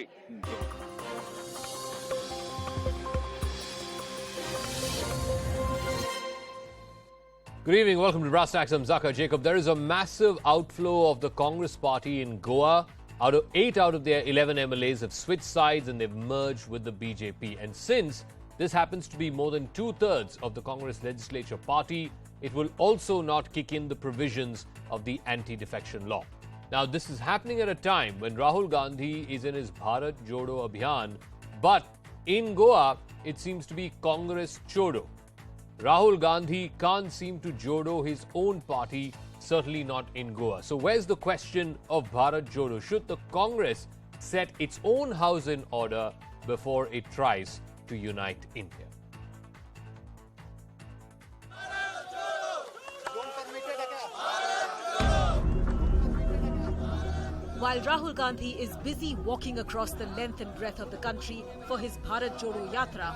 Sorry. Good evening. Welcome to Brass Tacks. I'm Zakka. Jacob, there is a massive outflow of the Congress party in Goa. 8 out of their 11 MLAs have switched sides and they've merged with the BJP. And since this happens to be more than 2/3 of the Congress legislature party, it will also not kick in the provisions of the anti-defection law. Now, this is happening at a time when Rahul Gandhi is in his Bharat Jodo Abhiyan, but in Goa, it seems to be Congress Chodo. Rahul Gandhi can't seem to jodo his own party, certainly not in Goa. So where's the question of Bharat Jodo? Should the Congress set its own house in order before it tries to unite India? While Rahul Gandhi is busy walking across the length and breadth of the country for his Bharat Jodo Yatra,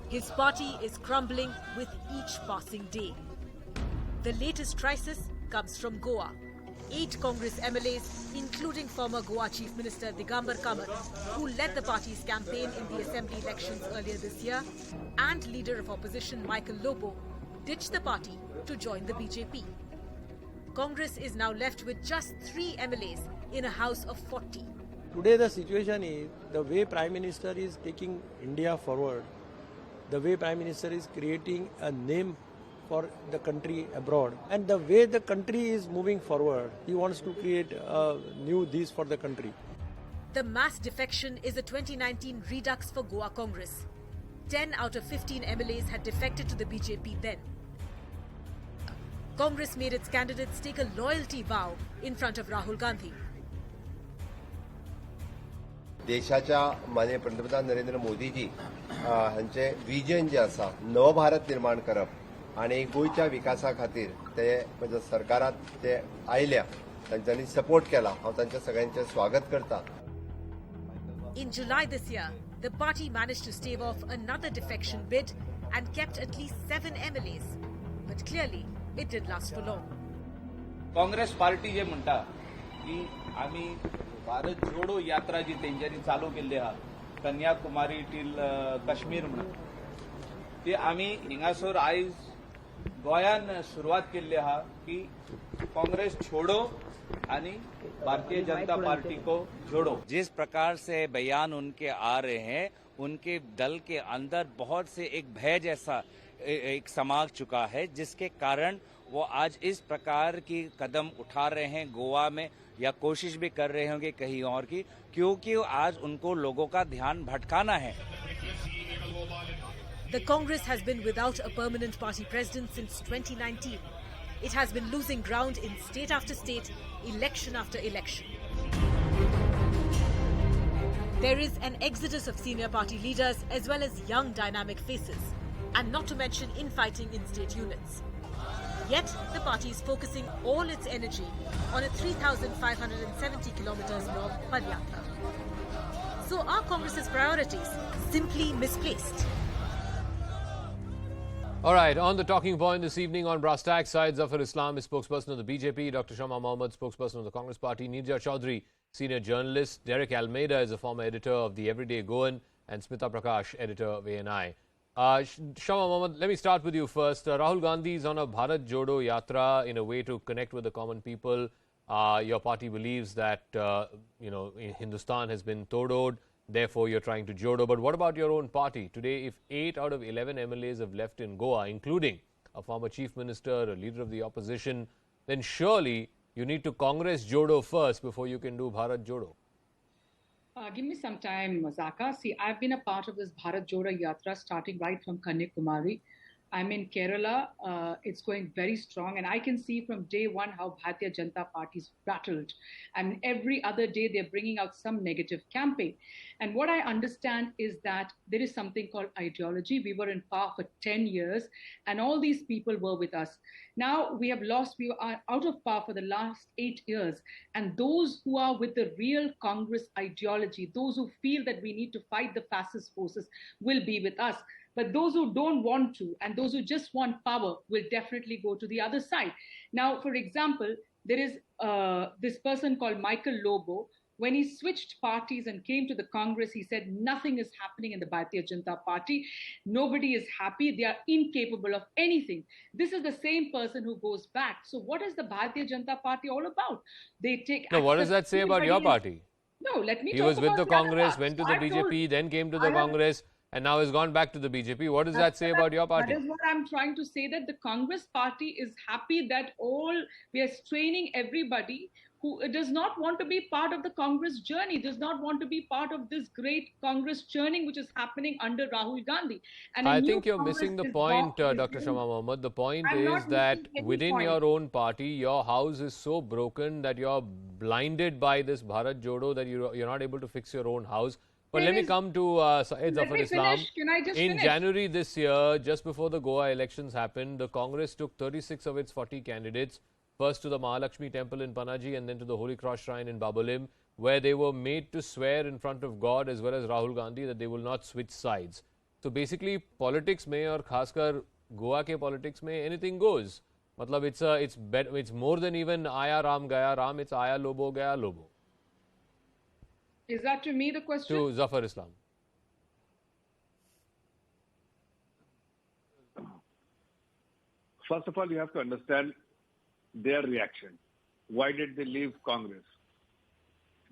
his party is crumbling with each passing day. The latest crisis comes from Goa. 8 Congress MLAs, including former Goa Chief Minister Digambar Kamat, who led the party's campaign in the assembly elections earlier this year, and leader of opposition Michael Lobo, ditched the party to join the BJP. Congress is now left with just 3 MLAs in a house of 40. Today the situation is, the way Prime Minister is taking India forward, the way Prime Minister is creating a name for the country abroad, and the way the country is moving forward, he wants to create a new this for the country. The mass defection is a 2019 redux for Goa Congress. 10 out of 15 MLAs had defected to the BJP then. Congress made its candidates take a loyalty vow in front of Rahul Gandhi. देशाच्या माननीय पंतप्रधान नरेंद्र मोदीजी हांचे vision जे आसा नव भारत निर्माण करप आणि गोयच्या विकासा खातीर ते म्हणजे सरकारात ते आयल्या तांच्यांनी सपोर्ट केला हांव तांच्या सगळ्यांचे स्वागत करता. In July this year, the party managed to stave off another defection bid and kept at least 7 MLAs. But clearly, it didn't last for long. Congress party जे म्हणटा की आम्ही भारत जोडो यात्रा जी तेंच्यांनी चालू केल्ली आहा कन्याकुमारी टील काश्मीर म्हणून ती आम्ही हिंगासर आयज गोंयान सुरवात केल्ली आहा की काँग्रेस छोडो आणि भारतीय जनता पार्टी को जोड़ो. जिस प्रकार से बयान उनके आ रहे हैं, उनके दल के अंदर बहुत से एक भय जैसा एक समा चुका है, जिसके कारण वो आज इस प्रकार की कदम उठा रहे हैं गोवा में, या कोशिश भी कर रहे होंगे कहीं और की, क्योंकि आज उनको लोगों का ध्यान भटकाना है. The Congress has been without a permanent party president since 2019. It has been losing ground in state after state, election after election. There is an exodus of senior party leaders as well as young dynamic faces, and not to mention infighting in state units. Yet, the party is focusing all its energy on a 3,570 kilometers long Padyatra. So are Congress's priorities simply misplaced? All right, on the talking point this evening on Brass Tacks, Syed Zafar Islam is spokesperson of the BJP, Dr. Shama Mohammed, spokesperson of the Congress Party, Neerjachowdhury, senior journalist, Derek Almeida is a former editor of the Everyday Goan, and Smitaprakash, editor of ANI. Shama Mohammed, let me start with you first. Rahul Gandhi is on a Bharat Jodo Yatra in a way to connect with the common people. Your party believes that, Hindustan has been todoed, therefore you're trying to Jodo. But what about your own party? Today, if 8 out of 11 MLAs have left in Goa, including a former chief minister, a leader of the opposition, then surely you need to Congress Jodo first before you can do Bharat Jodo. Give me some time, Zakka. See, I've been a part of this Bharat Jodo Yatra starting right from Kanyakumari. I'm in Kerala. It's going very strong. And I can see from day one how Bharatiya Janata Party's battled. And every other day, they're bringing out some negative campaign. And what I understand is that there is something called ideology. We were in power for 10 years, and all these people were with us. Now we have lost, we are out of power for the last 8 years. And those who are with the real Congress ideology, those who feel that we need to fight the fascist forces, will be with us. But those who don't want to, and those who just want power, will definitely go to the other side. Now, for example, there is this person called Michael Lobo, When he switched parties and came to the Congress, he said nothing is happening in the Bharatiya Janata Party. Nobody is happy. They are incapable of anything. This is the same person who goes back. So what is the Bharatiya Janata Party all about? They take. Now, what does that say about your party? No, let me He talk was with about the other Congress, parts. went to the I've told- BJP, then came to the I have- Congress, and now has gone back to the BJP. What does that say about your party? That is what I'm trying to say, that the Congress party is happy that we are straining everybody who does not want to be part of the Congress journey, does not want to be part of this great Congress churning which is happening under Rahul Gandhi. And a I new think you're Congress missing the is point, born- Dr. Shama Mohammed. The point I'm is not that missing any within point. your own party, your house is so broken that you're blinded by this Bharat Jodo that you're not able to fix your own house. But There let me is- come to Syed Let Zafar me Islam. finish. Can I just In finish? January this year, just before the Goa elections happened, the Congress took 36 of its 40 candidates, first to the Mahalakshmi temple in Panaji and then to the Holy Cross shrine in Babalim, where they were made to swear in front of God as well as Rahul Gandhi that they will not switch sides. So basically, politics mein aur khaskar Goa ke politics mein anything goes. Matlab it's more than even Aya Ram Gaya Ram, it's Aya Lobo Gaya Lobo. Is that to me the question? To Zafar Islam. First of all, you have to understand their reaction. Why did they leave Congress?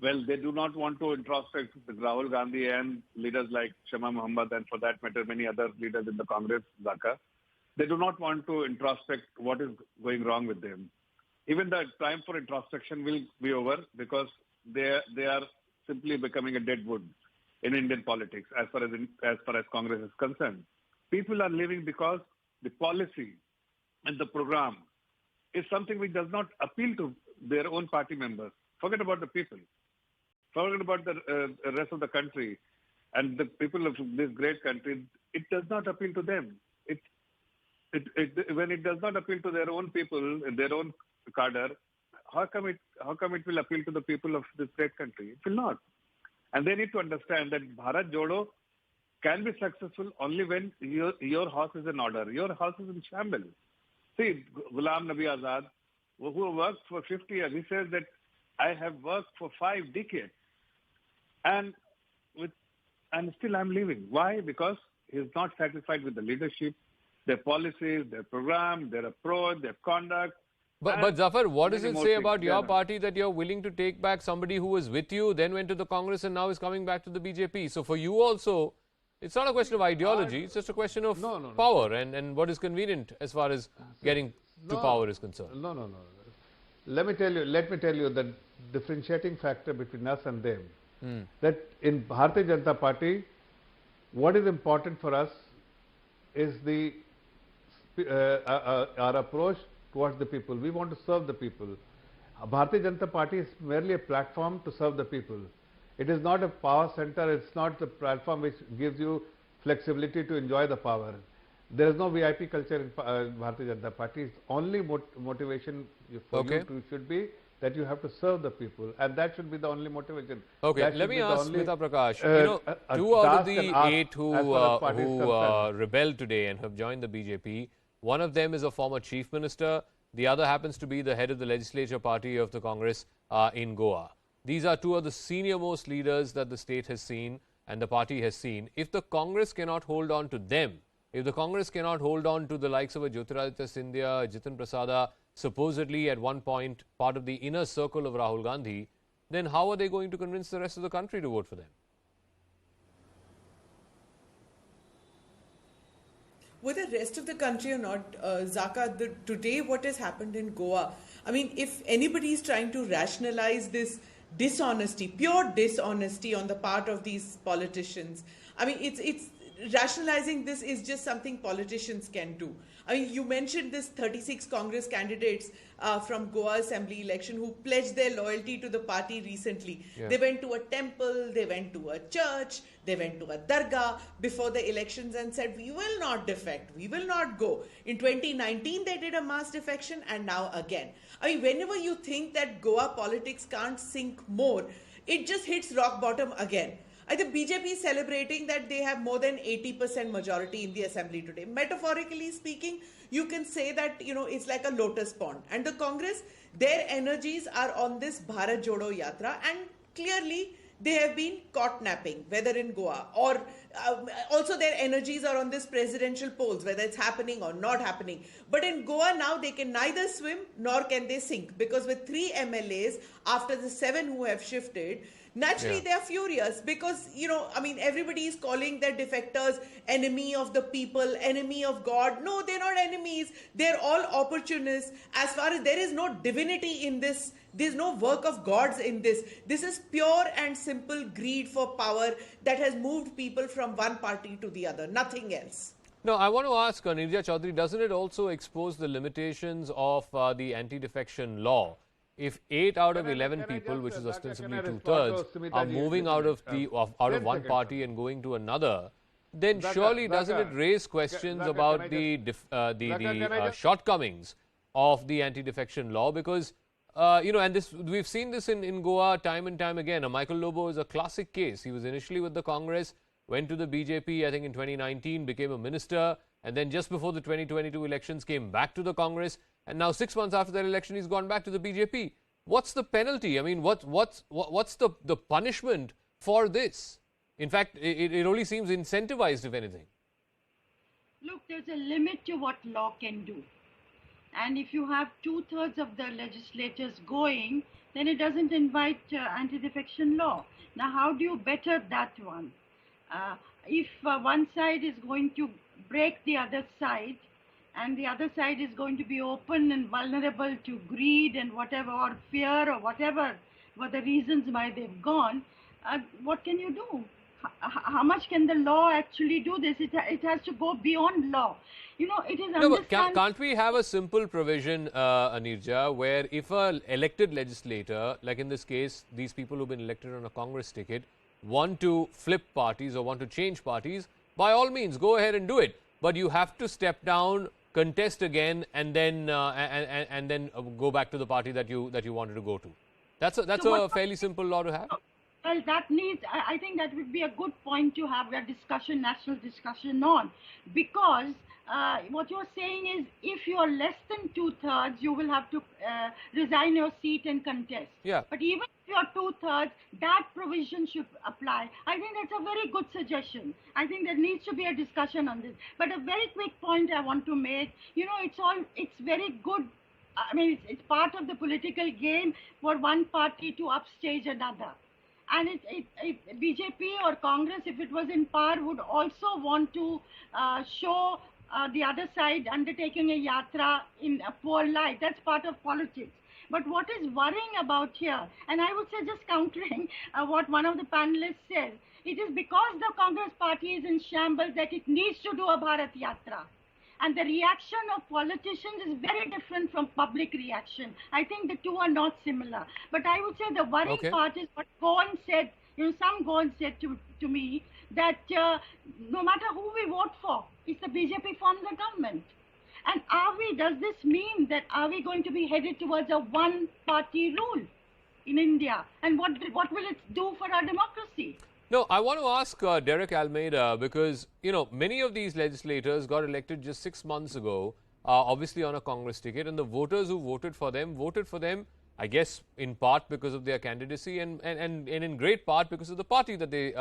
Well, they do not want to introspect with Rahul Gandhi and leaders like Shama Mohammed and for that matter, many other leaders in the Congress, Zakka. They do not want to introspect what is going wrong with them. Even the time for introspection will be over because they are simply becoming a dead wood in Indian politics as far as Congress is concerned. People are leaving because the policy and the program is something which does not appeal to their own party members. Forget about the people. Forget about the rest of the country and the people of this great country. It does not appeal to them. When it does not appeal to their own people, their own cadre, how come it will appeal to the people of this great country? It will not. And they need to understand that Bharat Jodo can be successful only when your house is in order. Your house is in shambles. See, Ghulam Nabi Azad, who worked for 50 years, he says that I have worked for 5 decades and still I'm leaving. Why? Because he's not satisfied with the leadership, their policies, their program, their approach, their conduct. But Zafar, what does many it more say things. about your Yeah. party that you're willing to take back somebody who was with you, then went to the Congress and now is coming back to the BJP? So for you also, it's not a question of ideology, it's just a question of power and what is convenient as far as getting to power is concerned. No. Let me tell you the differentiating factor between us and them. That in Bharatiya Janata Party, what is important for us is our approach towards the people. We want to serve the people. Bharatiya Janata Party is merely a platform to serve the people. It is not a power center. It's not the platform which gives you flexibility to enjoy the power. There is no VIP culture in Bharatiya Janata Party. Its only motivation for you should be that you have to serve the people, and that should be the only motivation. Okay, let me ask Smitaprakash. Two out of the 8 who rebelled today and have joined the BJP, one of them is a former chief minister. The other happens to be the head of the legislature party of the Congress in Goa. These are two of the senior most leaders that the state has seen and the party has seen. If the Congress cannot hold on to them, if the Congress cannot hold on to the likes of a Jyotiraditya Scindia, Jitin Prasada, supposedly at one point part of the inner circle of Rahul Gandhi, then how are they going to convince the rest of the country to vote for them? Whether the rest of the country or not, Zakka, today what has happened in Goa, I mean, if anybody is trying to rationalize this dishonesty, pure dishonesty on the part of these politicians, I mean, it's rationalizing this is just something politicians can do. I mean, you mentioned this 36 Congress candidates from Goa Assembly election who pledged their loyalty to the party recently. Yeah. They went to a temple, they went to a church, they went to a dargah before the elections and said, we will not defect, we will not go. In 2019, they did a mass defection and now again. I mean, whenever you think that Goa politics can't sink more, it just hits rock bottom again. I think BJP is celebrating that they have more than 80% majority in the assembly today. Metaphorically speaking, you can say that, it's like a lotus pond. And the Congress, their energies are on this Bharat Jodo Yatra. And clearly they have been caught napping, whether in Goa or also their energies are on this presidential polls, whether it's happening or not happening. But in Goa now they can neither swim nor can they sink, because with 3 MLAs after the 7 who have shifted, naturally they are furious, because everybody is calling their defectors enemy of the people, enemy of God. No, they're not enemies. They're all opportunists. As far as there is no divinity in this, there's no work of gods in this. This is pure and simple greed for power that has moved people from one party to the other, nothing else. Now, I want to ask Neerjachowdhury, doesn't it also expose the limitations of the anti-defection law? If 8 out of 11 people, which is ostensibly 2/3, are moving out of one party and going to another, then surely doesn't it raise questions about the shortcomings of the anti-defection law? Because and this, we've seen this in Goa time and time again. Michael Lobo is a classic case. He was initially with the Congress, went to the BJP, I think in 2019, became a minister, and then just before the 2022 elections came back to the Congress, and now 6 months after that election, he's gone back to the BJP. What's the penalty? I mean, what's the punishment for this? In fact, it only seems incentivized, if anything. Look, there's a limit to what law can do. And if you have 2/3 of the legislators going, then it doesn't invite anti-defection law. Now, how do you better that one? If one side is going to break the other side, and the other side is going to be open and vulnerable to greed and whatever, or fear, or whatever were the reasons why they've gone, what can you do? How much can the law actually do this? It has to go beyond law. It is no, but can't we have a simple provision, Neerja, where if an elected legislator, like in this case, these people who've been elected on a Congress ticket, want to flip parties or want to change parties, by all means, go ahead and do it. But you have to step down, contest again, and then go back to the party that you wanted to go to. That's a fairly simple law to have. Well, I think that would be a good point to have a national discussion on, because what you're saying is if you're less than 2/3, you will have to resign your seat and contest. Yeah. But even if you're 2/3, that provision should apply. I think that's a very good suggestion. I think there needs to be a discussion on this. But a very quick point I want to make, it's very good. I mean, it's part of the political game for one party to upstage another. And BJP or Congress, if it was in power, would also want to show the other side undertaking a yatra in a poor light. That's part of politics. But what is worrying about here, and I would say just countering what one of the panelists said, it is because the Congress party is in shambles that it needs to do a Bharat Yatra. And the reaction of politicians is very different from public reaction. I think the two are not similar. But I would say the worrying part is what Goan said, some Goan said to me, that no matter who we vote for, if the BJP forms the government. And does this mean that are we going to be headed towards a one-party rule in India? And what will it do for our democracy? No, I want to ask Derek Almeida, because, many of these legislators got elected just 6 months ago, obviously on a Congress ticket, and the voters who voted for them, I guess, in part because of their candidacy and in great part because of the party that they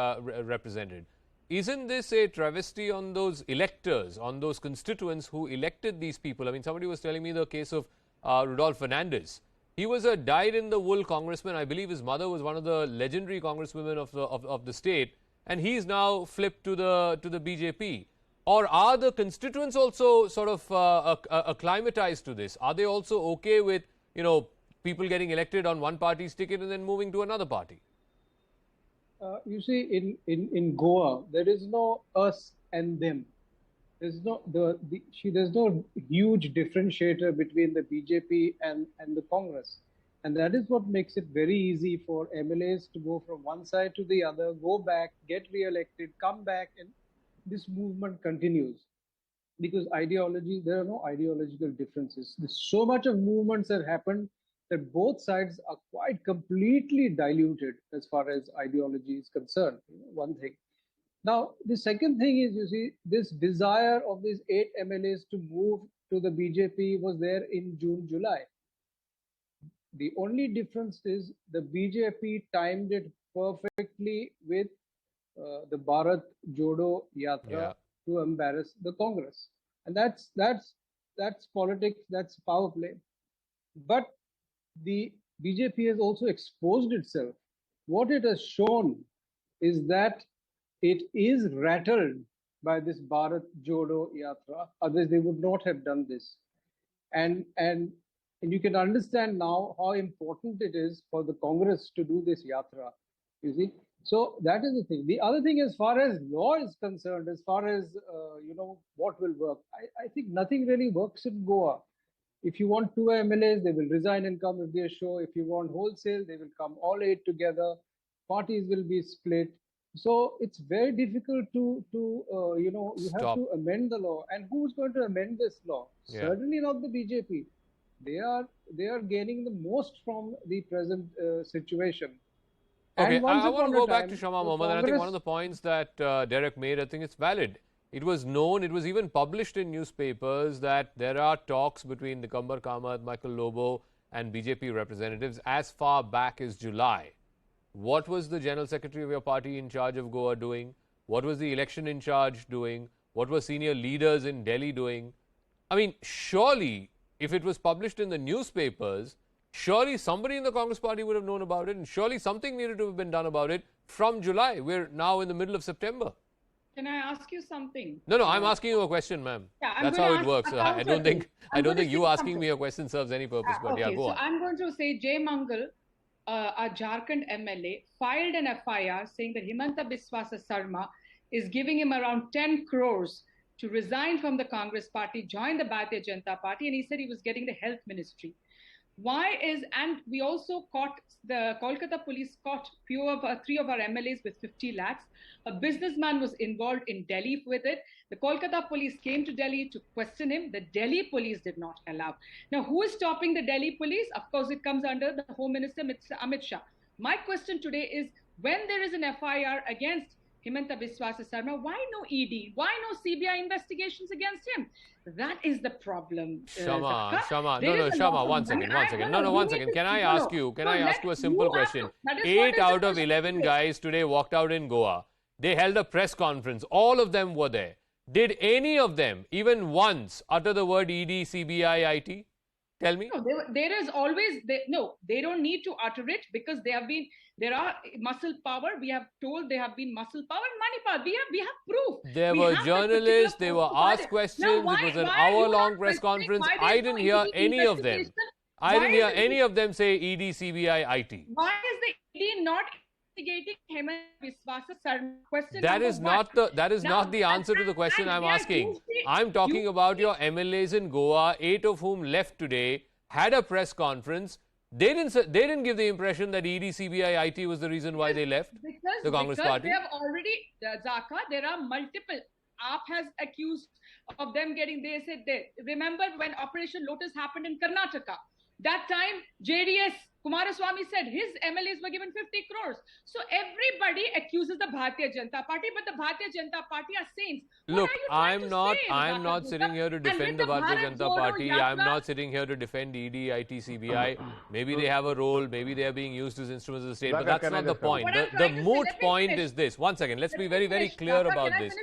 represented. Isn't this a travesty on those electors, on those constituents who elected these people? I mean, somebody was telling me the case of Rudolph Fernandez. He was a dyed-in-the-wool congressman. I believe his mother was one of the legendary congresswomen of the state, and he's now flipped to the BJP. Or are the constituents also sort of acclimatized to this? Are they also okay with people getting elected on one party's ticket and then moving to another party? You see, in Goa, there is no us and them. There's no there's no huge differentiator between the BJP and the Congress, and that is what makes it very easy for MLAs to go from one side to the other, go back, get re-elected, come back, and this movement continues. Because there are no ideological differences. There's so much of movements that happened that both sides are quite completely diluted as far as ideology is concerned. One thing. Now, the second thing is, you see, this desire of these 8 MLAs to move to the BJP was there in June, July. The only difference is the BJP timed it perfectly with the Bharat Jodo Yatra to embarrass the Congress, and that's politics, that's power play. But the BJP has also exposed itself. What it has shown is that it is rattled by this Bharat Jodo Yatra. Otherwise, they would not have done this. And you can understand now how important it is for the Congress to do this yatra. You see, so that is the thing. The other thing, as far as law is concerned, as far as what will work, I think nothing really works in Goa. If you want 2 MLAs, they will resign and come if they show. If you want wholesale, they will come all 8 together. Parties will be split. So it's very difficult to you have to amend the law. And who's going to amend this law? Yeah. Certainly not the BJP. They are gaining the most from the present situation. Okay, And I want to go back time, to Shama the Mohammed, and I think one Congress- of the points that Derek made, I think it's valid. It was known, it was even published in newspapers that there are talks between Nikambar Kamath, Michael Lobo and BJP representatives as far back as July. What was the General Secretary of your party in charge of Goa doing? What was the election in charge doing? What were senior leaders in Delhi doing? I mean, surely, if it was published in the newspapers, surely somebody in the Congress party would have known about it, and surely something needed to have been done about it from July. We're now in the middle of September. Can I ask you something? No, I'm asking you a question, ma'am. Yeah, I'm That's gonna how it ask works. a I don't think counter you thing. asking me a question serves any purpose. But yeah, Okay, go so on. I'm going to say Jay Mangal, a Jharkhand MLA, filed an FIR saying that Himanta Biswa Sarma is giving him around 10 crores to resign from the Congress party, join the Bharatiya Janata Party, and he said he was getting the health ministry. And we also the Kolkata police caught 3 of our MLAs with 50 lakhs. A businessman was involved in Delhi with it. The Kolkata police came to Delhi to question him. The Delhi police did not allow. Now, who is stopping the Delhi police? Of course, it comes under the Home Minister, Mr. Amit Shah. My question today is, when there is an FIR against Himanta Biswa Sarma, why no ED? Why no CBI investigations against him? That is the problem. Shama, Zakka. Shama, one second. One second. Can I ask you a simple question? 8 out of 11 guys today walked out in Goa. They held a press conference. All of them were there. Did any of them, even once, utter the word ED, CBI, IT? Tell me. No, there is always, they don't need to utter it because there are muscle power. We have told they have been muscle power and money power. We have proof. There were journalists, they were asked questions, it was an hour-long press conference. I didn't hear any of them. I didn't hear any of them say ED, CBI, IT. Why is the ED not investigating Himanta Biswa Sarma? Question That is not the answer to the question I'm they are asking. usually- I'm talking about your MLAs in Goa, 8 of whom left today, had a press conference. They didn't give the impression that ED, CBI, IT was the reason why they left the Congress party. They have already, Zakka, there are multiple. AAP has accused of them they said, remember when Operation Lotus happened in Karnataka? That time, JDS, Kumaraswamy said his MLAs were given 50 crores. So everybody accuses the Bharatiya Janata Party, but the Bharatiya Janata Party are saints. Look, I'm not sitting here to defend the Bharatiya Janata Party. I'm not sitting here to defend ED, IT, CBI. Maybe they have a role. Maybe they are being used as instruments of the state. But that's not the point. The moot point is this. One second. Let's be very, very clear about this.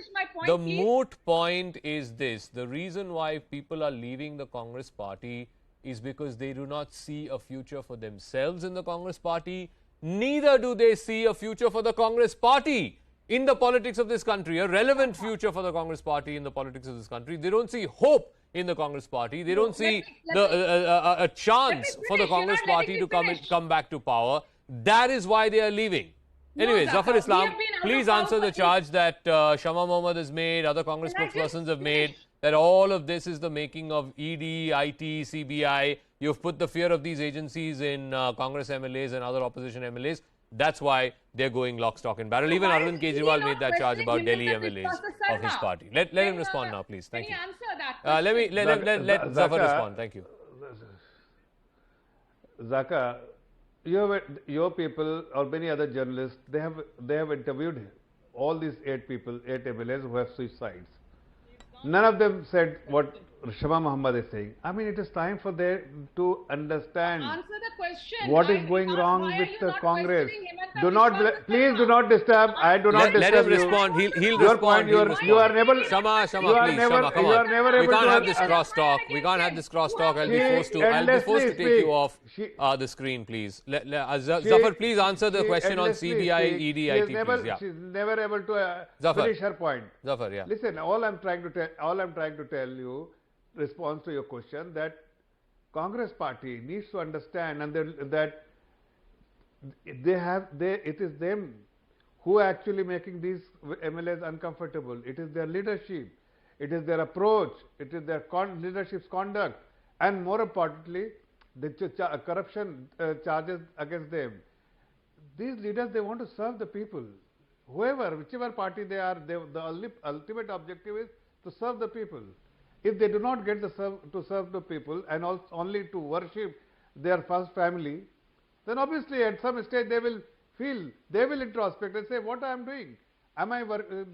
The moot point is this. The reason why people are leaving the Congress party is because they do not see a future for themselves in the Congress party. Neither do they see a future for the Congress party in the politics of this country, a relevant future for the Congress party in the politics of this country. They don't see hope in the Congress party. They don't see a chance for the Congress party to come back to power. That is why they are leaving. Anyway, Zafar Islam, please answer the charge that Shama Mohammed has made, other Congress spokespersons have made, that all of this is the making of ED, IT, CBI. You've put the fear of these agencies in Congress MLAs and other opposition MLAs. That's why they're going lock, stock and barrel. Even Arvind Kejriwal made that charge about Delhi MLAs of his party. Let him respond now, please. Thank you. Let Zafar respond. Thank you. Zakka, your people or many other journalists, they have interviewed all these 8 people, 8 MLAs who have suicides. None of them said what Shama Muhammad is saying. I mean, it is time for them to understand Answer the question. what is going wrong why with are you the not Congress. questioning Himanta Do not, Biswa please do not disturb. I do not Let disturb him you. respond. He'll Your respond. point, He'll you respond. are never. Shama, you are please, never, Shama, come you on. are never We able can't to have this crosstalk. We can't have this crosstalk. I'll be forced to take you off the screen, please. Zafar, please answer the question on CBI, ED, IT, please. Yeah. She's never able to Zafar. finish her point. Zafar, yeah. Listen, all I'm trying to tell you, response to your question, that Congress party needs to understand that it is them who are actually making these MLAs uncomfortable. It is their leadership, it is their approach, it is their leadership's conduct, and more importantly, the corruption charges against them. These leaders, they want to serve the people. Whichever party they are, the ultimate objective is to serve the people. If they do not get to serve the people and only to worship their first family, then obviously at some stage they will introspect and say, what I am doing? Am I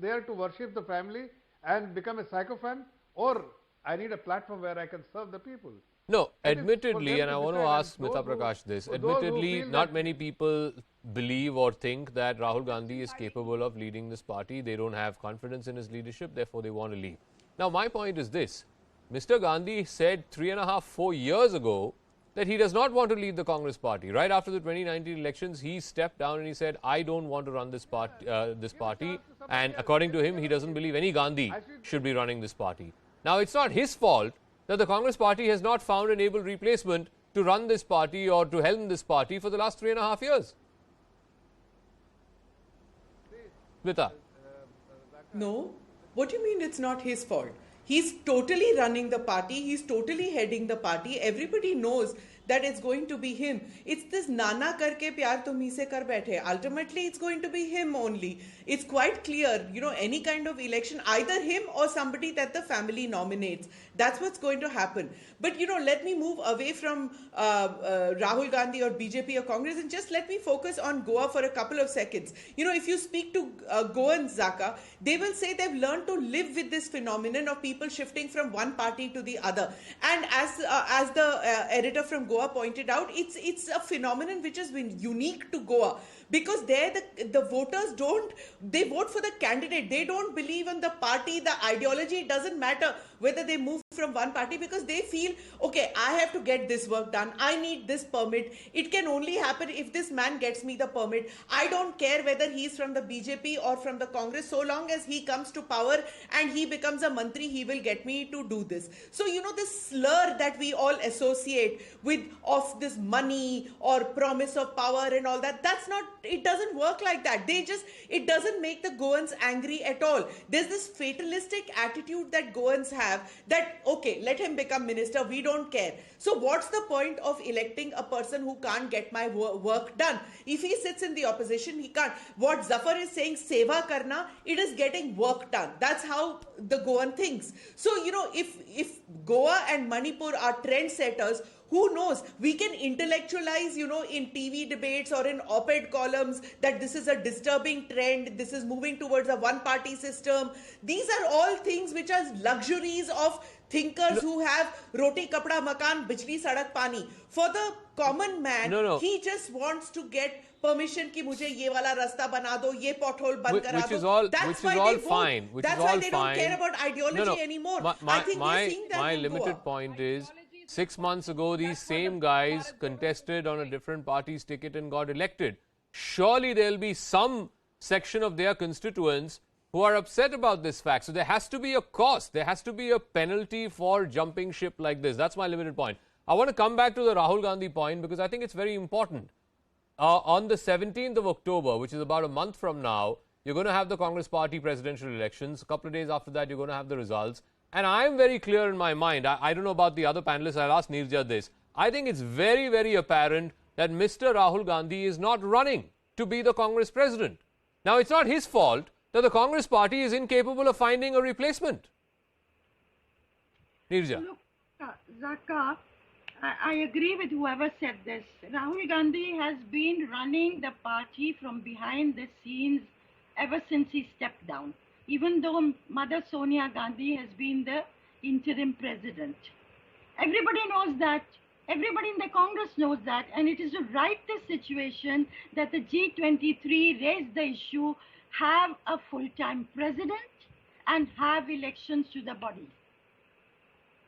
there to worship the family and become a sycophant, or I need a platform where I can serve the people? No, admittedly, and I want to ask Smitaprakash this, admittedly, not many people believe or think that Rahul Gandhi is capable of leading this party. They don't have confidence in his leadership, therefore they want to leave. Now, my point is this. Mr. Gandhi said 3.5, 4 years ago that he does not want to lead the Congress party. Right after the 2019 elections, he stepped down and he said, I don't want to run this party. And according to him, he doesn't believe any Gandhi should be running this party. Now, it's not his fault that the Congress party has not found an able replacement to run this party or to helm this party for the last 3.5 years. Smita. No. What do you mean it's not his fault? He's totally running the party. He's totally heading the party. Everybody knows that it's going to be him. It's this nana karke pyar tum hi se kar baithe. Ultimately, it's going to be him only. It's quite clear, any kind of election, either him or somebody that the family nominates. That's what's going to happen. But, let me move away from Rahul Gandhi or BJP or Congress and just let me focus on Goa for a couple of seconds. If you speak to Goans, Zakka, they will say they've learned to live with this phenomenon of people shifting from one party to the other. And as the editor from Goa pointed out, it's a phenomenon which has been unique to Goa, because there the voters they vote for the candidate. They don't believe in the party, the ideology. It doesn't matter whether they move from one party, because they feel, okay, I have to get this work done. I need this permit. It can only happen if this man gets me the permit. I don't care whether he's from the BJP or from the Congress. So long as he comes to power and he becomes a mantri, he will get me to do this. So, this slur that we all associate with of this money or promise of power and all that, it doesn't work like that. It doesn't make the Goans angry at all. There's this fatalistic attitude that Goans have that, okay, let him become minister, we don't care. So what's the point of electing a person who can't get my work done? If he sits in the opposition, he can't. What Zafar is saying, seva karna, it is getting work done. That's how the Goan thinks. So, if Goa and Manipur are trendsetters, who knows? We can intellectualize, in TV debates or in op-ed columns that this is a disturbing trend, this is moving towards a one-party system. These are all things which are luxuries of thinkers who have roti, kapda, makan, bijli, sadak, pani. For the common man, he just wants to get permission ki mujhe ye wala rasta bana do, ye pothole ban kara do. That's why they vote. That's why they don't care about ideology anymore. I think we're seeing that my in limited Goa. point is, 6 months ago, these same guys contested on a different party's ticket and got elected. Surely there will be some section of their constituents who are upset about this fact. So there has to be a cost. There has to be a penalty for jumping ship like this. That's my limited point. I want to come back to the Rahul Gandhi point because I think it's very important. On the 17th of October, which is about a month from now, you're going to have the Congress party presidential elections. A couple of days after that, you're going to have the results. And I'm very clear in my mind, I don't know about the other panelists, I'll ask Neerja this. I think it's very, very apparent that Mr. Rahul Gandhi is not running to be the Congress president. Now, it's not his fault that the Congress party is incapable of finding a replacement. Neerja. Look, Zakka, I agree with whoever said this. Rahul Gandhi has been running the party from behind the scenes ever since he stepped down. Even though Mother Sonia Gandhi has been the interim president. Everybody knows that. Everybody in the Congress knows that. And it is to right this situation that the G23 raised the issue, have a full-time president and have elections to the body.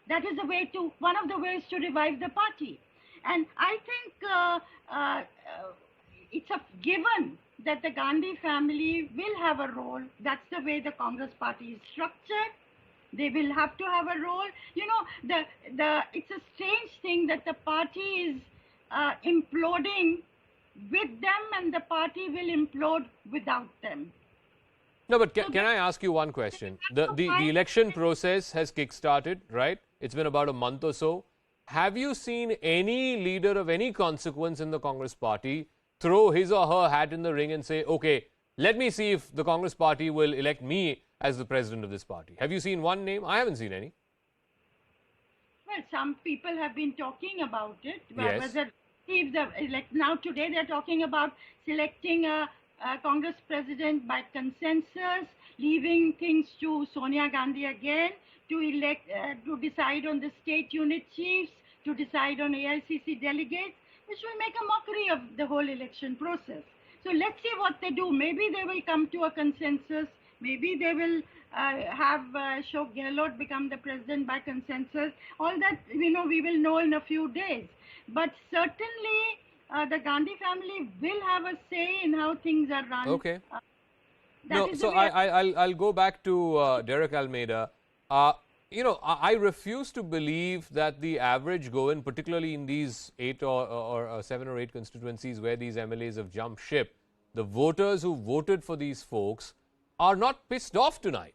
That is the way to, one of the ways to revive the party. And I think it's a given that the Gandhi family will have a role. That's the way the Congress party is structured. They will have to have a role. You know, it's a strange thing that the party is imploding with them and the party will implode without them. No, but can I ask you one question? The election process has kick-started, right? It's been about a month or so. Have you seen any leader of any consequence in the Congress party throw his or her hat in the ring and say, okay, let me see if the Congress party will elect me as the president of this party? Have you seen one name? I haven't seen any. Well, some people have been talking about it. Yes. Whether if now today they're talking about selecting a Congress president by consensus, leaving things to Sonia Gandhi again to elect, to decide on the state unit chiefs, to decide on AICC delegates, which will make a mockery of the whole election process. So let's see what they do. Maybe they will come to a consensus. Maybe they will have Ashok Gehlot become the president by consensus. All that, we will know in a few days. But certainly, the Gandhi family will have a say in how things are run. Okay. No, so I'll go back to Derek Almeida. I refuse to believe that the average Goan, particularly in these 8 or 7 or 8 constituencies where these MLAs have jumped ship, the voters who voted for these folks are not pissed off tonight.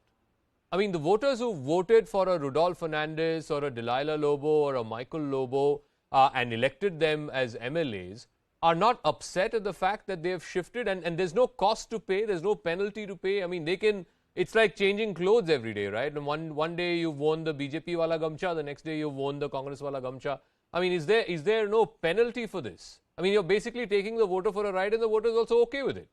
I mean, the voters who voted for a Rudolph Fernandez or a Delilah Lobo or a Michael Lobo and elected them as MLAs are not upset at the fact that they have shifted and there's no cost to pay, there's no penalty to pay. I mean, they can, it's like changing clothes every day, right? And one day you've worn the BJP wala gamcha, the next day you've worn the Congress wala gamcha. I mean, is there no penalty for this? I mean, you're basically taking the voter for a ride and the voter is also okay with it.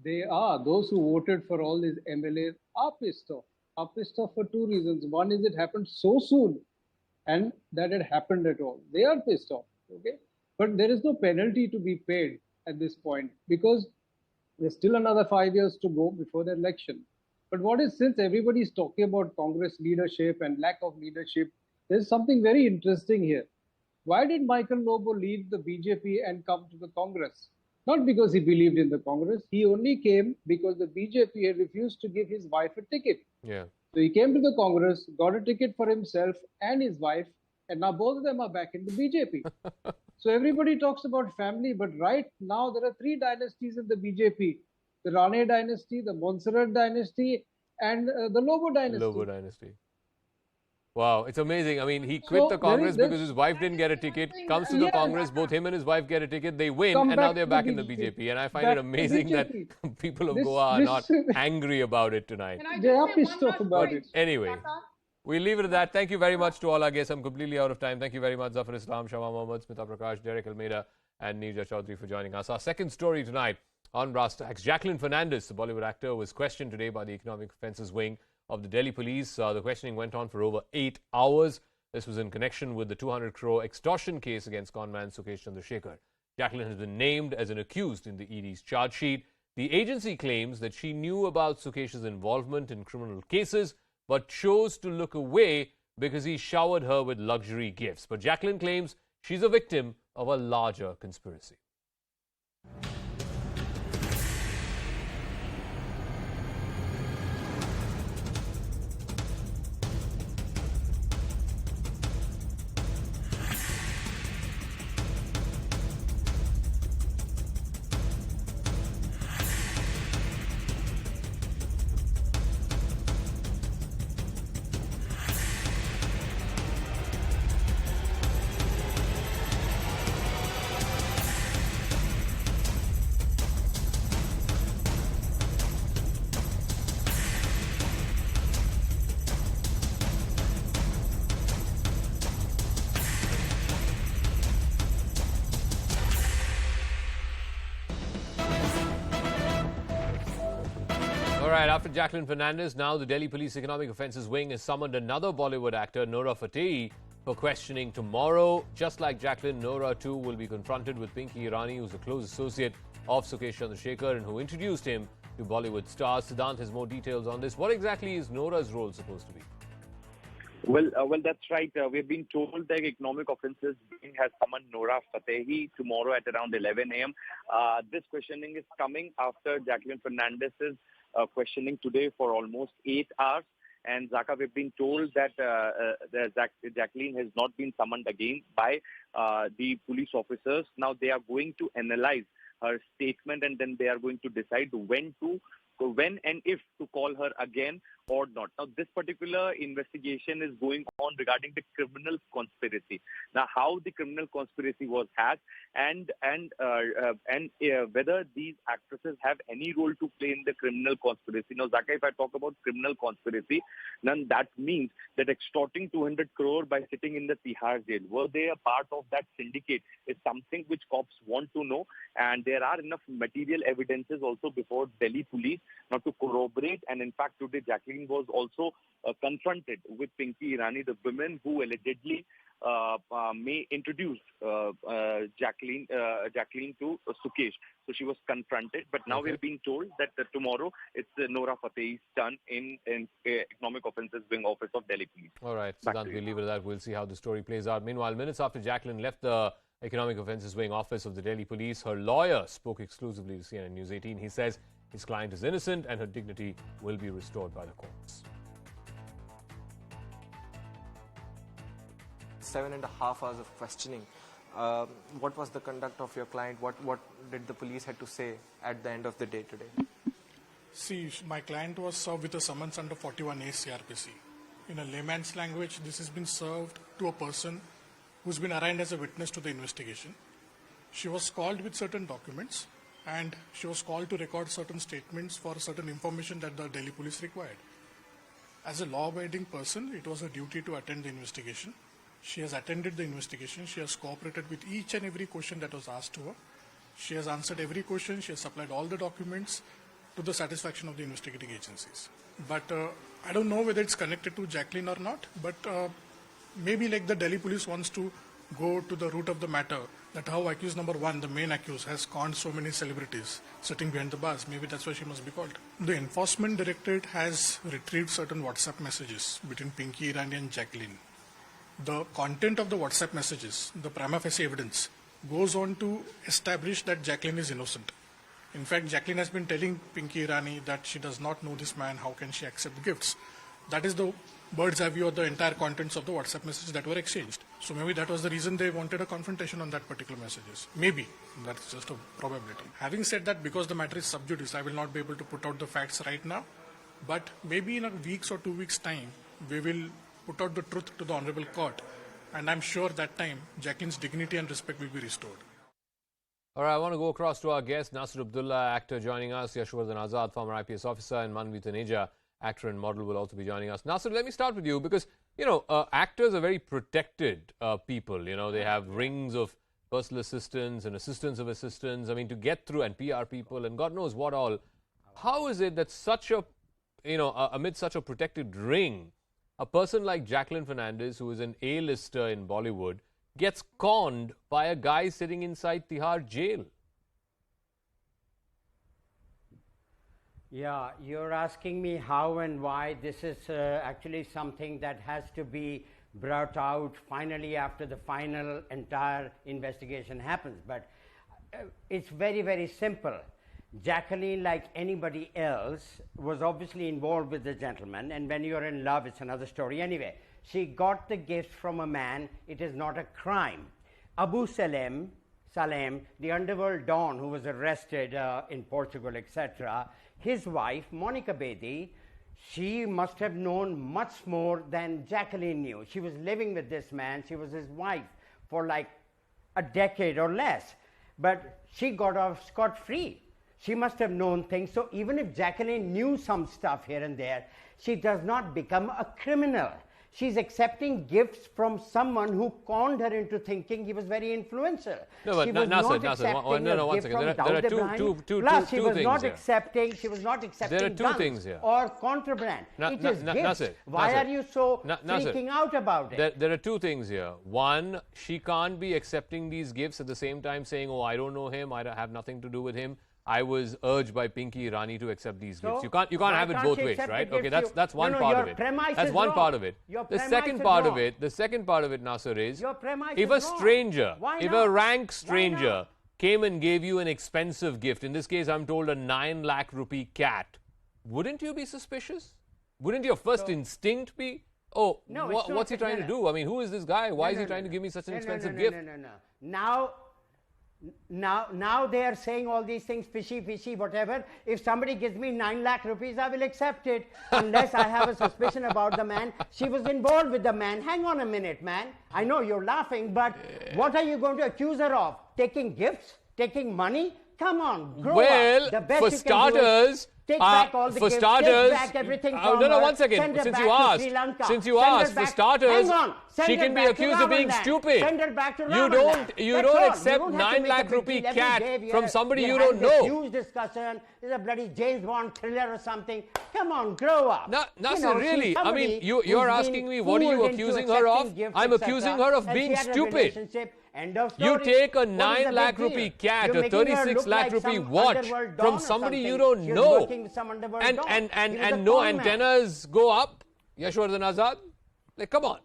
They are. Those who voted for all these MLAs are pissed off. Are pissed off for 2 reasons. One is it happened so soon and that it happened at all. They are pissed off. Okay. But there is no penalty to be paid at this point because there's still another 5 years to go before the election. But what is, since everybody is talking about Congress leadership and lack of leadership, there's something very interesting here. Why did Michael Lobo leave the BJP and come to the Congress? Not because he believed in the Congress. He only came because the BJP had refused to give his wife a ticket. Yeah. So he came to the Congress, got a ticket for himself and his wife, and now both of them are back in the BJP. So everybody talks about family, but right now there are 3 dynasties in the BJP. The Rane dynasty, the Montserrat dynasty, and the Lobo dynasty. Lobo dynasty. Wow, it's amazing. I mean, he quit the Congress because his wife didn't get a ticket, comes to the Congress, both him and his wife get a ticket, they win, and now they're back in the BJP. And I find it amazing that people of Goa are not angry about it tonight. They are pissed off about it. Anyway, we'll leave it at that. Thank you very much to all our guests. I'm completely out of time. Thank you very much, Zafar Islam, Shama Mohammed, Smitaprakash, Derek Almeida, and Neerjachowdhury for joining us. Our second story tonight on Brass Tacks. Jacqueline Fernandez, the Bollywood actor, was questioned today by the Economic Offences Wing of the Delhi Police. The questioning went on for over 8 hours. This was in connection with the 200 crore extortion case against conman Sukesh Chandrasekhar. Jacqueline has been named as an accused in the ED's charge sheet. The agency claims that she knew about Sukesh's involvement in criminal cases, but chose to look away because he showered her with luxury gifts. But Jacqueline claims she's a victim of a larger conspiracy. right, after Jacqueline Fernandez, now the Delhi Police Economic Offences Wing has summoned another Bollywood actor, Noora Fateh, for questioning tomorrow. Just like Jacqueline, Noora too will be confronted with Pinky Irani, who's a close associate of Sukesh Chandrasekhar and who introduced him to Bollywood stars. Siddhant has more details on this. What exactly is Noora's role supposed to be? Well, that's right. We've been told that Economic Offences Wing has summoned Noora Fateh tomorrow at around 11 a.m. This questioning is coming after Jacqueline Fernandez's questioning today for almost 8 hours. And Zakka, we've been told that Jacqueline has not been summoned again by the police officers. Now they are going to analyze her statement and then they are going to decide when and if to call her again or not. Now, this particular investigation is going on regarding the criminal conspiracy. Now, how the criminal conspiracy was hatched and whether these actresses have any role to play in the criminal conspiracy. Now, Zakka, if I talk about criminal conspiracy, then that means that extorting 200 crore by sitting in the Tihar jail, were they a part of that syndicate, is something which cops want to know. And there are enough material evidences also before Delhi police now to corroborate. And in fact, today Jacqueline was also confronted with Pinky Irani, the woman who allegedly may introduce Jacqueline to Sukesh. So she was confronted, but now we're being told that tomorrow it's Noora Fateh's turn in Economic Offences Wing Office of Delhi Police. All right, Siddhant, we'll leave it at that. We'll see how the story plays out. Meanwhile, minutes after Jacqueline left the Economic Offences Wing Office of the Delhi Police, her lawyer spoke exclusively to CNN News 18. He says his client is innocent and her dignity will be restored by the courts. 7.5 hours of questioning. What was the conduct of your client? What did the police have to say at the end of the day today? See, my client was served with a summons under 41A CRPC. In a layman's language, this has been served to a person who's been arraigned as a witness to the investigation. She was called with certain documents and she was called to record certain statements for certain information that the Delhi police required. As a law-abiding person, it was her duty to attend the investigation. She has attended the investigation. She has cooperated with each and every question that was asked to her. She has answered every question. She has supplied all the documents to the satisfaction of the investigating agencies. But I don't know whether it's connected to Jacqueline or not, but maybe like the Delhi police wants to go to the root of the matter, that how accused number one, the main accused, has conned so many celebrities sitting behind the bars. Maybe that's why she must be called. The Enforcement Directorate has retrieved certain WhatsApp messages between Pinky Irani and Jacqueline. The content of the WhatsApp messages, the prima facie evidence, goes on to establish that Jacqueline is innocent. In fact, Jacqueline has been telling Pinky Irani that she does not know this man, how can she accept gifts? That is the bird's eye view of the entire contents of the WhatsApp messages that were exchanged. So maybe that was the reason they wanted a confrontation on that particular messages. Maybe. That's just a probability. Having said that, because the matter is sub judice, I will not be able to put out the facts right now. But maybe in a week's or 2 weeks' time, we will put out the truth to the Honorable Court. And I'm sure that time, Jacqueline's dignity and respect will be restored. All right, I want to go across to our guest, Nasir Abdullah, actor, joining us, Yashwardhan Azad, former IPS officer, and Manvi Taneja, actor and model, will also be joining us. Nasir, let me start with you because, you know, actors are very protected people. You know, they have rings of personal assistants and assistants of assistants. I mean, to get through, and PR people and God knows what all. How is it that such a, you know, amid such a protected ring, a person like Jacqueline Fernandez, who is an A-lister in Bollywood, gets conned by a guy sitting inside Tihar jail? Yeah, you're asking me how and why. This is actually something that has to be brought out finally after the final entire investigation happens. But it's very, very simple. Jacqueline, like anybody else, was obviously involved with the gentleman, and when you're in love, it's another story. Anyway, she got the gift from a man. It is not a crime. Abu Salem, the underworld don who was arrested in Portugal, etc., his wife, Monica Bedi, she must have known much more than Jacqueline knew. She was living with this man. She was his wife for like a decade or less. But she got off scot-free. She must have known things. So even if Jacqueline knew some stuff here and there, she does not become a criminal. She's accepting gifts from someone who conned her into thinking he was very influential. No, but she was Nasser, not accepting no, a one gift second. from There are Dawood Ibrahim. She was not accepting two things here. or contraband. It is gifts. Nasser, Why Nasser, are you so Nasser, freaking out about it? There are two things here. One, she can't be accepting these gifts at the same time saying, oh, I don't know him, I have nothing to do with him. I was urged by Pinky Irani to accept these gifts. You can't have it both ways, right? Okay, that's one part of it. That's one part of it. The second part of it, Nasser, is if a stranger, if a rank stranger came and gave you an expensive gift, in this case I'm told a 9 lakh rupee cat, wouldn't you be suspicious? Wouldn't your first instinct be, oh, what's he trying to do? I mean, who is this guy? Why is he trying to give me such an expensive gift? Now they are saying all these things, fishy, whatever. If somebody gives me 9 lakh rupees, I will accept it. Unless I have a suspicion about the man. She was involved with the man. Hang on a minute, man. I know you're laughing, but what are you going to accuse her of? Taking gifts? Taking money? Come on, grow up. The best for you starters, take back all the gifts, take back everything from no, her, one second. send her Since back you to asked, Sri Lanka. for starters, she can be accused of being stupid. Send her back to you don't accept 9 lakh rupee cat from somebody you don't know. Huge discussion. It's a bloody James Bond thriller or something. Come on, grow up. Nasser, really? I mean, you're asking me what are you accusing her of? I'm accusing her of being stupid. You take a 9 lakh rupee cat, a 36 lakh rupee watch from somebody you don't know, and no antennas go up. Yashwardhan Azad, like, come on.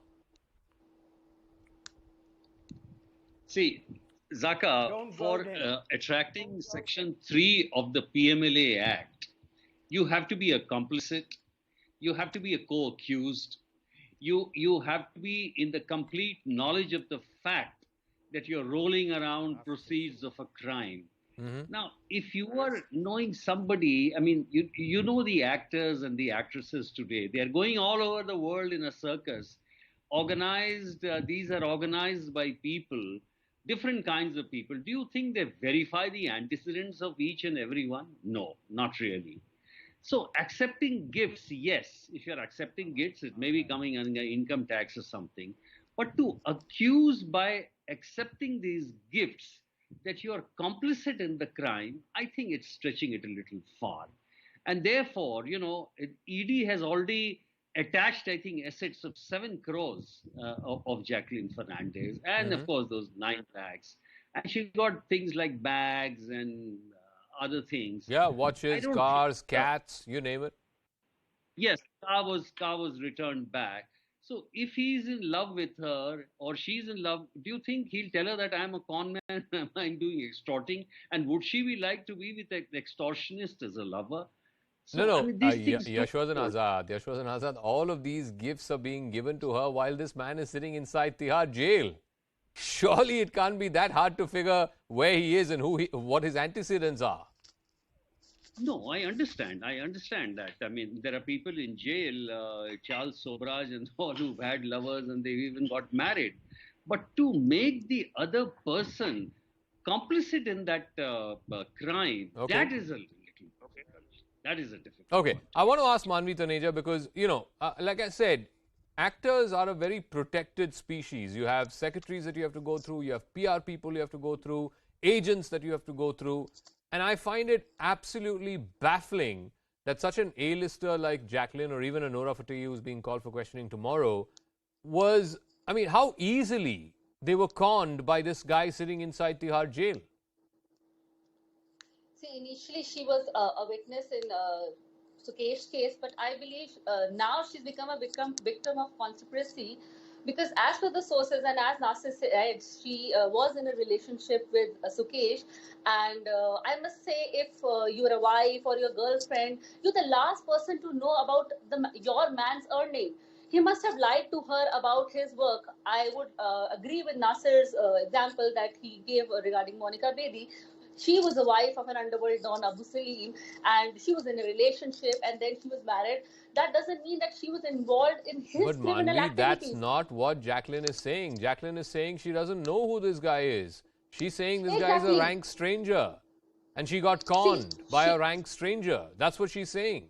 See, Zakka, for attracting Section 3 of the PMLA Act, you have to be a complicit, you have to be a co-accused, you have to be in the complete knowledge of the fact that you're rolling around proceeds of a crime. Now, if you are knowing somebody, I mean, you know the actors and the actresses today, they are going all over the world in a circus, organized, these are organized by people, different kinds of people. Do you think they verify the antecedents of each and every one? No, not really. So accepting gifts, yes, if you're accepting gifts, it may be coming under income tax or something, but to accuse by accepting these gifts that you are complicit in the crime, I think it's stretching it a little far. And therefore, you know, ED has already attached, I think, assets of 7 crores of Jacqueline Fernandez, and of course those 9 lakhs. And she got things like bags and other things. Yeah, watches, cars, cats, you name it. Yes, car was returned back. So if he's in love with her or she's in love, do you think he'll tell her that I'm a con man, I'm doing extorting? And would she be like to be with an extortionist as a lover? So, no. I mean, Yashwardhan Azad, all of these gifts are being given to her while this man is sitting inside Tihar jail. Surely it can't be that hard to figure where he is and what his antecedents are. No, I understand that. I mean, there are people in jail, Charles Sobraj and all, who've had lovers and they've even got married. But to make the other person complicit in that crime, that is a difficult. Okay, I want to ask Manvi Taneja because, you know, like I said, actors are a very protected species. You have secretaries that you have to go through, you have PR people you have to go through, agents that you have to go through. And I find it absolutely baffling that such an A-lister like Jacqueline or even a Nora Fateh who's being called for questioning tomorrow was, I mean, how easily they were conned by this guy sitting inside Tihar jail. See, initially she was a witness in Sukesh's case, but I believe now she's become a victim of conspiracy. Because as per the sources and as Nasser said, she was in a relationship with Sukesh. And I must say, if you're a wife or your girlfriend, you're the last person to know about your man's earning. He must have lied to her about his work. I would agree with Nasser's example that he gave regarding Monica Bedi. She was the wife of an underworld don, Abu Salim, and she was in a relationship and then she was married. That doesn't mean that she was involved in his criminal activities. That's not what Jacqueline is saying. Jacqueline is saying she doesn't know who this guy is. She's saying this guy is a rank stranger. And she got conned by a rank stranger. That's what she's saying.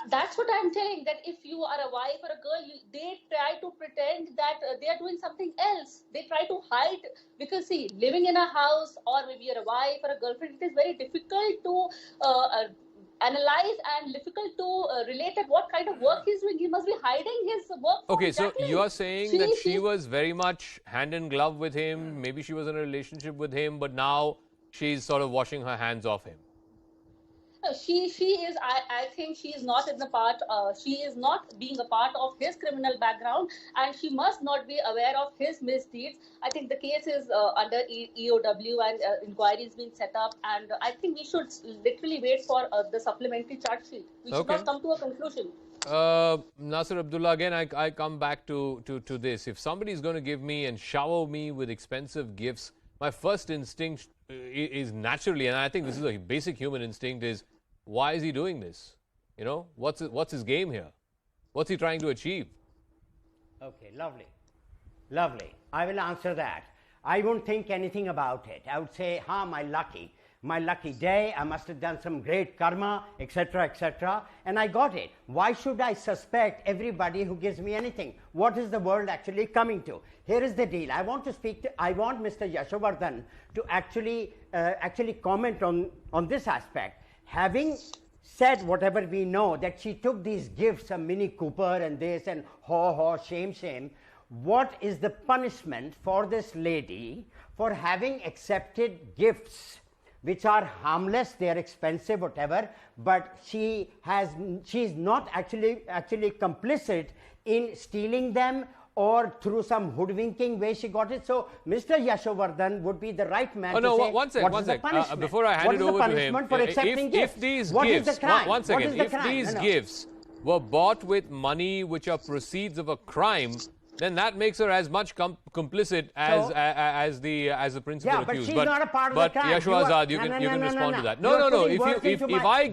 That's what I'm telling, that if you are a wife or a girl, they try to pretend that they are doing something else. They try to hide, because see, living in a house, or maybe you're a wife or a girlfriend, it is very difficult to analyze and difficult to relate at what kind of work he's doing. He must be hiding his work from Okay, so Jacqueline. you are saying that she was very much hand in glove with him. Maybe she was in a relationship with him, but now she's sort of washing her hands off him. She is, I think she is not in the part, she is not being a part of his criminal background, and she must not be aware of his misdeeds. I think the case is under EOW, and inquiry is being set up, and I think we should literally wait for the supplementary charge sheet. We should not come to a conclusion. Nasir Abdullah, again, I come back to this. If somebody is going to give me and shower me with expensive gifts, my first instinct is naturally, and I think this is a basic human instinct, is why is he doing this? You know, what's his game here? What's he trying to achieve? Okay, lovely. Lovely. I will answer that. I won't think anything about it. I would say, my lucky day, I must have done some great karma, etc., etc., and I got it. Why should I suspect everybody who gives me anything? What is the world actually coming to? Here is the deal. I want Mr. Yashovardhan to actually comment on this aspect. Having said whatever we know, that she took these gifts, a Mini Cooper and this, and shame, what is the punishment for this lady for having accepted gifts which are harmless, they are expensive, whatever, but she is not actually complicit in stealing them, or through some hoodwinking way she got it? So Mr. Yashovardhan would be the right man to say, one sec. Before I hand it over to him, if these gifts were bought with money which are proceeds of a crime, then that makes her as much complicit as the principal accused. But she's not a part of the crime. Yashwa Azad, you can respond to that. No. If I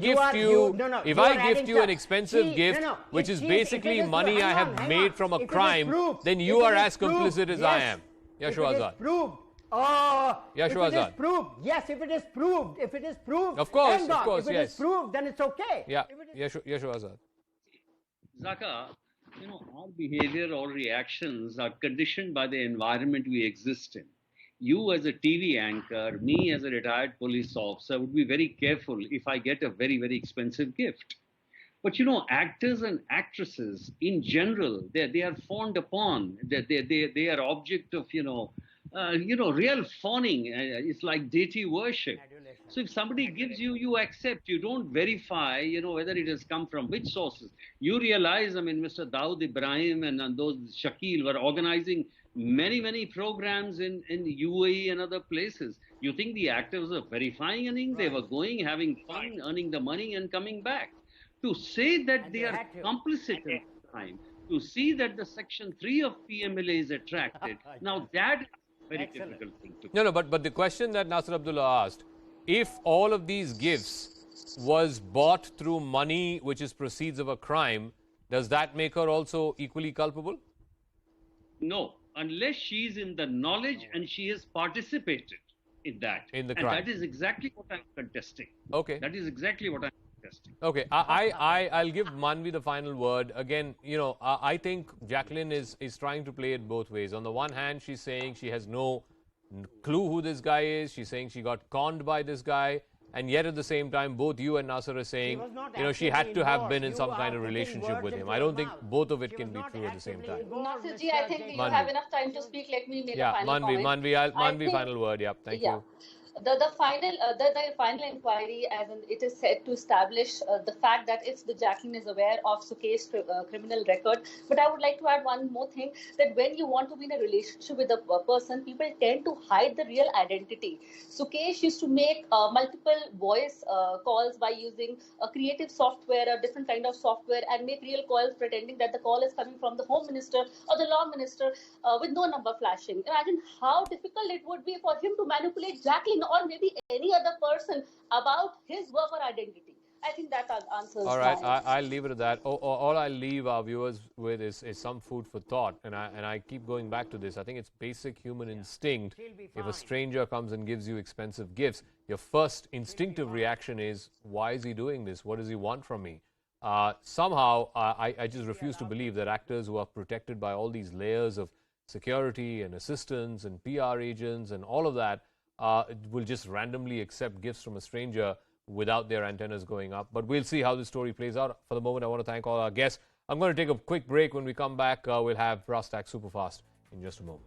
gift you an expensive gift, which is basically money I have made from a crime, then you are as complicit as I am. Yashwa Azad. Yashwa Azad. Yes, if it is proved. Of course, if it is proved, then it's okay. Yeah, Yashwa Azad. Zakka, our behavior or reactions are conditioned by the environment we exist in. You as a TV anchor, me as a retired police officer would be very careful if I get a very, very expensive gift. But actors and actresses in general, they are fawned upon. They are object of, real fawning. It's like deity worship. So if somebody gives you, you accept. You don't verify, whether it has come from which sources. You realize, Mr. Dawood Ibrahim and those Shakil were organizing many programs in UAE and other places. You think the actors were verifying anything? They were going, having fun, earning the money and coming back. To say that they are complicit in crime, to see that the Section 3 of PMLA is attracted, now that is a very difficult thing to do. No, but the question that Nasir Abdullah asked, if all of these gifts was bought through money which is proceeds of a crime, does that make her also equally culpable? No, unless she is in the knowledge and she has participated in that. In the crime. And that is exactly what I'm contesting. Okay. That is exactly what I'm contesting. Okay, I'll give Manvi the final word. Again, I think Jacqueline is trying to play it both ways. On the one hand, she's saying she has no clue who this guy is. She's saying she got conned by this guy. And yet at the same time, both you and Nasir are saying, she had to have been in some kind of relationship with him. I don't think both of it can be true at the same time. Nasirji, I think you have enough time to speak. Let me make a final comment. Manvi, final word. Yeah, thank you. The final inquiry, as in it is said to establish the fact that if the Jacqueline is aware of Sukesh's criminal record. But I would like to add one more thing, that when you want to be in a relationship with a person, people tend to hide the real identity. Sukesh used to make multiple voice calls by using a creative software, a different kind of software, and make real calls pretending that the call is coming from the Home Minister or the Law Minister with no number flashing. Imagine how difficult it would be for him to manipulate Jacqueline or maybe any other person about his work or identity. I think that answers. All right, I'll leave it at that. All I'll leave our viewers with is some food for thought, and I keep going back to this. I think it's basic human instinct. If a stranger comes and gives you expensive gifts, your first instinctive reaction is, why is he doing this? What does he want from me? somehow, I just refuse to believe that actors who are protected by all these layers of security and assistance and PR agents and all of that will just randomly accept gifts from a stranger without their antennas going up. But we'll see how this story plays out. For the moment, I want to thank all our guests. I'm going to take a quick break. When we come back, we'll have Brass Tacks Superfast in just a moment.